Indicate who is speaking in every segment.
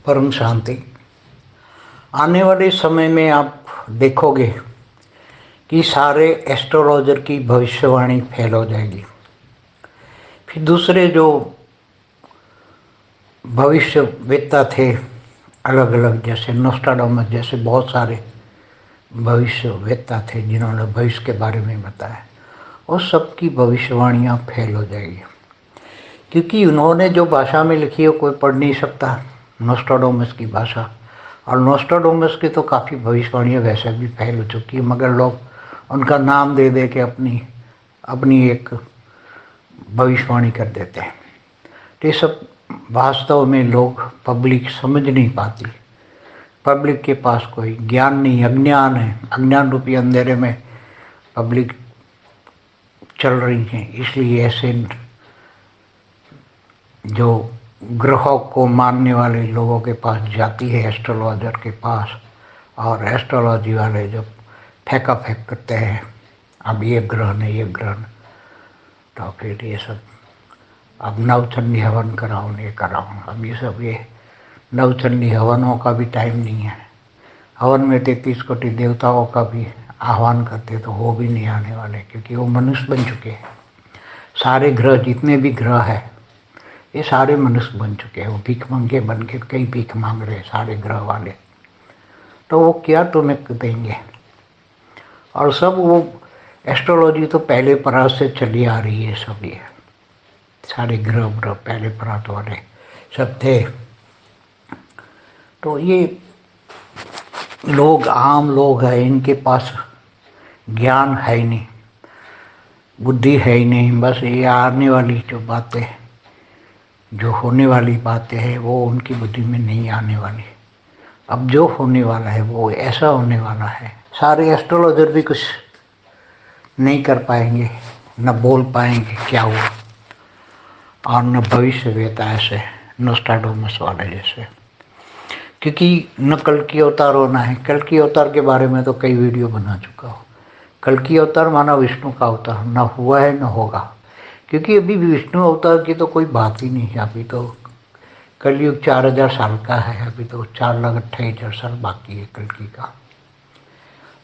Speaker 1: परम शांति। आने वाले समय में आप देखोगे कि सारे एस्ट्रोलॉजर की भविष्यवाणी फेल हो जाएगी। फिर दूसरे जो भविष्यवेत्ता थे अलग अलग, जैसे नोस्ट्राडामस जैसे बहुत सारे भविष्यवेत्ता थे जिन्होंने भविष्य के बारे में बताया, उस सब की भविष्यवाणियाँ फेल हो जाएगी, क्योंकि उन्होंने जो भाषा में लिखी है कोई पढ़ नहीं सकता, नोस्ट्राडामस की भाषा। और नोस्ट्राडामस की तो काफ़ी भविष्यवाणियाँ वैसे भी फेल हो चुकी है, मगर लोग उनका नाम दे दे के अपनी अपनी एक भविष्यवाणी कर देते हैं। तो ये सब वास्तव में लोग पब्लिक समझ नहीं पाती। पब्लिक के पास कोई ज्ञान नहीं, अज्ञान है। अज्ञान रूपी अंधेरे में पब्लिक चल रही है, इसलिए ऐसे जो ग्रहों को मानने वाले लोगों के पास जाती है, एस्ट्रोलॉजर के पास, और एस्ट्रोलॉजी वाले जब फेंका फेंक करते हैं अब ये ग्रह नहीं ये ग्रह, तो फिर ये सब अब नवचंडी हवन कराओ ये कराओ। अब ये सब ये नवचंडी हवनों का भी टाइम नहीं है। हवन में 33 कोटि देवताओं का भी आह्वान करते तो वो भी नहीं आने वाले, क्योंकि वो मनुष्य बन चुके हैं। सारे ग्रह जितने भी ग्रह हैं ये सारे मनुष्य बन चुके हैं। वो भीख मंगे बन के कई भीख मांग रहे हैं सारे ग्रह वाले, तो वो क्या तुम्हें देंगे। और सब वो एस्ट्रोलॉजी तो पहले परात से चली आ रही है। सब ये सारे ग्रह ग्रह पहले परात वाले सब थे। तो ये लोग आम लोग हैं, इनके पास ज्ञान है ही नहीं, बुद्धि है ही नहीं। बस ये आने वाली जो बातें, जो होने वाली बातें हैं वो उनकी बुद्धि में नहीं आने वाली। अब जो होने वाला है वो ऐसा होने वाला है, सारे एस्ट्रोलॉजर भी कुछ नहीं कर पाएंगे, न बोल पाएंगे क्या हुआ, और न भविष्यवेत्ता ऐसे नोस्ट्राडामस वाले जैसे। क्योंकि न कल की अवतार होना है। कल की अवतार के बारे में तो कई वीडियो बना चुका हूँ। कल की अवतार माना विष्णु का अवतार, न हुआ है न होगा, क्योंकि अभी विष्णु अवतार की तो कोई बात ही नहीं है। अभी तो कलयुग 4000 साल का है, अभी तो 4,28,000 साल बाकी है कलकी का।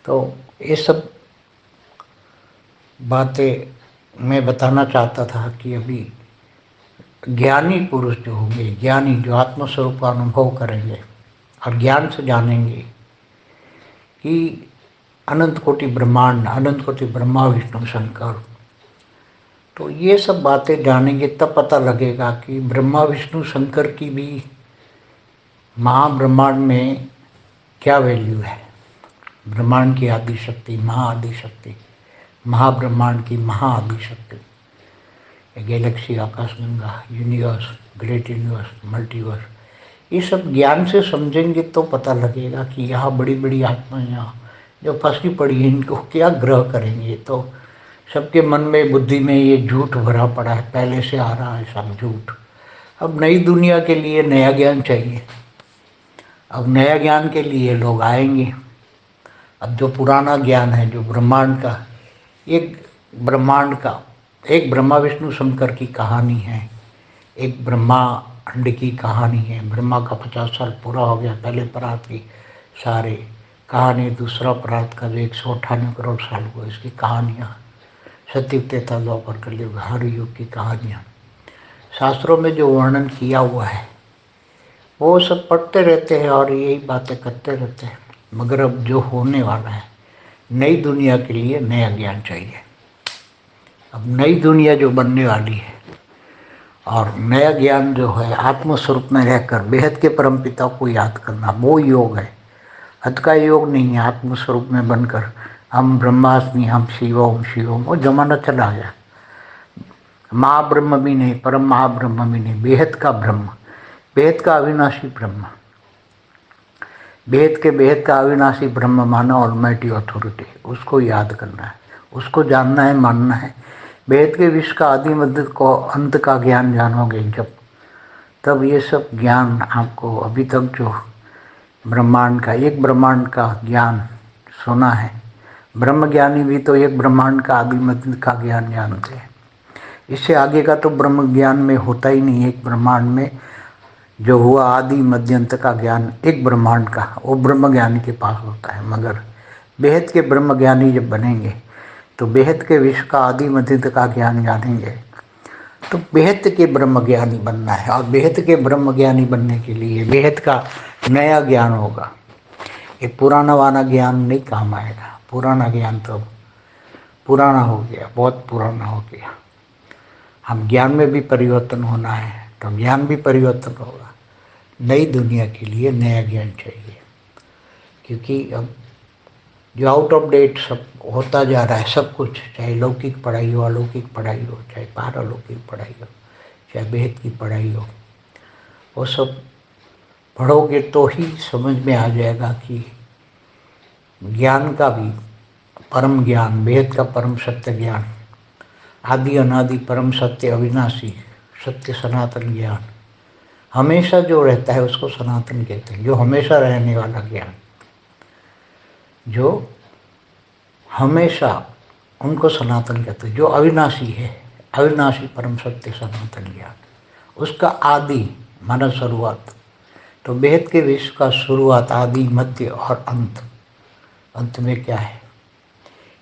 Speaker 1: तो ये सब बातें मैं बताना चाहता था कि अभी ज्ञानी पुरुष जो होंगे, ज्ञानी जो आत्मस्वरूप का अनुभव करेंगे और ज्ञान से जानेंगे कि अनंत कोटि ब्रह्मांड, अनंत कोटि ब्रह्मा विष्णु शंकर, तो ये सब बातें जानेंगे तब पता लगेगा कि ब्रह्मा विष्णु शंकर की भी महाब्रह्मांड में क्या वैल्यू है। ब्रह्मांड की आदि शक्ति, महाआदि शक्ति, महाब्रह्मांड की महाआदि शक्ति, गैलेक्सी, आकाशगंगा, यूनिवर्स, ग्रेट यूनिवर्स, मल्टीवर्स, ये सब ज्ञान से समझेंगे तो पता लगेगा कि यहाँ बड़ी बड़ी आत्माएं यहाँ जो फंसी पड़ी है, इनको क्या ग्रह करेंगे। तो सबके मन में, बुद्धि में ये झूठ भरा पड़ा है, पहले से आ रहा है सब झूठ। अब नई दुनिया के लिए नया ज्ञान चाहिए। अब नया ज्ञान के लिए लोग आएंगे। अब जो पुराना ज्ञान है, जो ब्रह्मांड का, एक ब्रह्मा विष्णु शंकर की कहानी है, एक ब्रह्मांड की कहानी है। ब्रह्मा का 50 साल पूरा हो गया, पहले परात की सारे कहानी, दूसरा परात का जो 198 करोड़ साल हुआ, इसकी कहानियाँ, सतयुग, त्रेता, द्वापर, कलयुग, हर युग की कहानियाँ शास्त्रों में जो वर्णन किया हुआ है वो सब पढ़ते रहते हैं और यही बातें करते रहते हैं। मगर अब जो होने वाला है, नई दुनिया के लिए नया ज्ञान चाहिए। अब नई दुनिया जो बनने वाली है, और नया ज्ञान जो है आत्मस्वरूप में रहकर बेहद के परमपिता को याद करना, वो योग है। हद का योग नहीं है। आत्मस्वरूप में बनकर हम ब्रह्मास्मि, हम शिवोम शिवोम, वो जमाना चला गया। महाब्रह्म भी नहीं, परम महाब्रह्म भी नहीं, बेहद का ब्रह्म, बेहद का अविनाशी ब्रह्म, बेहद का अविनाशी ब्रह्म माना, ऑलमाइटी अथॉरिटी, उसको याद करना है, उसको जानना है, मानना है। बेहद के विश्व का आदि मध्य को अंत का ज्ञान जानोगे जब, तब ये सब ज्ञान आपको अभी तक जो ब्रह्मांड का, एक ब्रह्मांड का ज्ञान सुना है, ब्रह्म ज्ञानी भी तो एक ब्रह्मांड का आदि मध्य का ज्ञान जानते हैं। इससे आगे का तो ब्रह्म ज्ञान में होता ही नहीं। एक ब्रह्मांड में जो हुआ आदि मध्य अंत का ज्ञान एक ब्रह्मांड का, वो ब्रह्म ज्ञानी के पास होता है। मगर बेहद के ब्रह्म ज्ञानी जब बनेंगे तो बेहद के विश्व का आदि मध्य अंत का ज्ञान जानेंगे, तो बेहद के ब्रह्म ज्ञानी बनना है। और बेहद के ब्रह्म ज्ञानी बनने के लिए बेहद का नया ज्ञान होगा। ये पुराना वाला ज्ञान नहीं काम आएगा। पुराना ज्ञान तो पुराना हो गया, बहुत पुराना हो गया। हम ज्ञान में भी परिवर्तन होना है तो ज्ञान भी परिवर्तन होगा। नई दुनिया के लिए नया ज्ञान चाहिए, क्योंकि अब जो आउट ऑफ डेट सब होता जा रहा है, सब कुछ, चाहे लौकिक पढ़ाई हो, अलौकिक पढ़ाई हो, चाहे पारलौकिक पढ़ाई हो, चाहे बेहद की पढ़ाई हो, वो सब पढ़ोगे तो ही समझ में आ जाएगा कि ज्ञान का भी परम ज्ञान, बेहद का परम सत्य ज्ञान, आदि अनादि परम सत्य अविनाशी सत्य सनातन ज्ञान, हमेशा जो रहता है उसको सनातन कहते हैं। जो हमेशा रहने वाला ज्ञान, जो हमेशा, उनको सनातन कहते हैं। जो अविनाशी है, अविनाशी परम सत्य सनातन ज्ञान, उसका आदि माना शुरुआत। तो बेहद के विश्व का शुरुआत, आदि, मध्य और अंत, अंत में क्या है,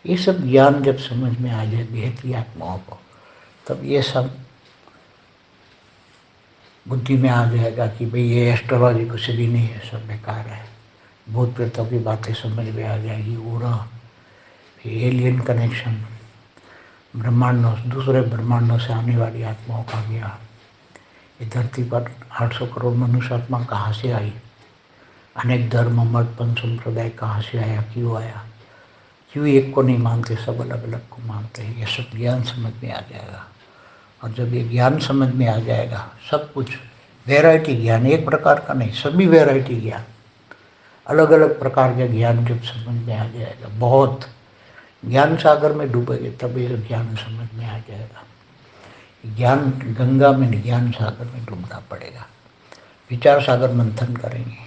Speaker 1: ये सब ज्ञान जब समझ में आ जाए बेहद की आत्माओं को, तब ये सब बुद्धि में आ जाएगा कि भाई ये एस्ट्रोलॉजी कुछ भी नहीं है, सब बेकार है। भूत प्रेतों की बातें समझ में आ जाएगी, उड़ा एलियन कनेक्शन, ब्रह्मांडों, दूसरे ब्रह्मांडों से आने वाली आत्माओं का ज्ञान। ये धरती पर 800 करोड़ मनुष्य आत्मा कहाँ से आई, अनेक धर्म मत पंथ संप्रदाय कहाँ से आया, क्यों आया, क्यों एक को नहीं मानते, सब अलग अलग को मानते हैं। ये सब ज्ञान समझ में आ जाएगा। और जब ये ज्ञान समझ में आ जाएगा, सब कुछ वैरायटी ज्ञान, एक प्रकार का नहीं, सभी वैरायटी ज्ञान, अलग अलग प्रकार के ज्ञान जब समझ में आ जाएगा, बहुत ज्ञान सागर में डूबेंगे तब ये ज्ञान समझ में आ जाएगा। ज्ञान गंगा में नहीं, ज्ञान सागर में डूबना पड़ेगा। विचार सागर मंथन करेंगे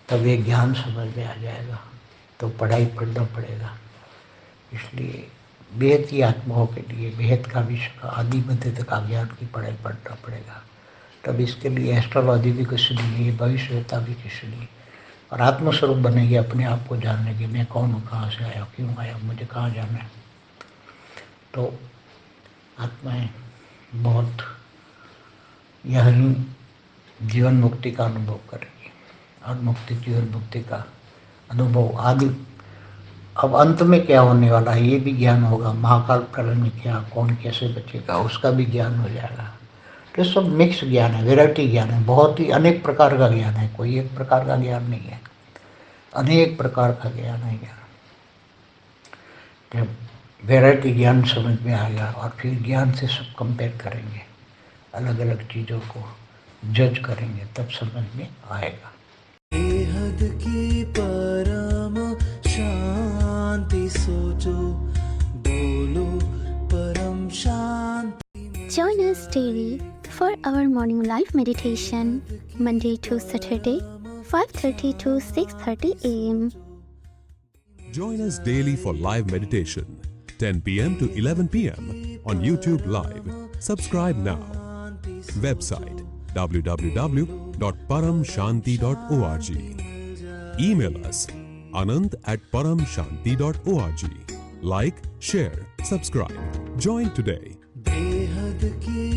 Speaker 1: तब ये ज्ञान समझ में आ जाएगा। तो पढ़ाई पढ़ना पड़ेगा। इसलिए बेहद की आत्माओं के लिए बेहद का विश्व का आदि मध्य का ज्ञान की पढ़ाई पढ़ना पड़ेगा। तब इसके लिए एस्ट्रोलॉजी भी कुछ नहीं है, भविष्यता भी कुछ नहीं, और आत्मस्वरूप बनेंगे, अपने आप को जानने के, मैं कौन हूँ, कहाँ से आया, क्यों आया, मुझे कहाँ जाना है। तो आत्माएं बहुत यही जीवन मुक्ति का अनुभव करेगी, और मुक्ति, जीवन मुक्ति का अनुभव आदि। अब अंत में क्या होने वाला है ये भी ज्ञान होगा। महाकाल प्रलय में क्या, कौन कैसे बचेगा, उसका भी ज्ञान हो जाएगा। तो सब मिक्स ज्ञान है, वेराइटी ज्ञान है, बहुत ही अनेक प्रकार का ज्ञान है, कोई एक प्रकार का ज्ञान नहीं है, अनेक प्रकार का ज्ञान है। जब वेराइटी ज्ञान समझ में आएगा और फिर ज्ञान से सब कंपेयर करेंगे, अलग अलग चीज़ों को जज करेंगे, तब समझ में आएगा।
Speaker 2: बेहद की परम शांति सोचो, बोलो परम शांति।
Speaker 3: Join us daily for our morning live meditation, Monday to Saturday, 5:30 to 6:30 a.m.
Speaker 4: Join us daily for live meditation, 10 p.m. to 11 p.m. on YouTube Live. Subscribe now. Website www.paramshanti.org. Email us anant@paramshanti.org. Like, share, subscribe. Join today.
Speaker 2: बेहद की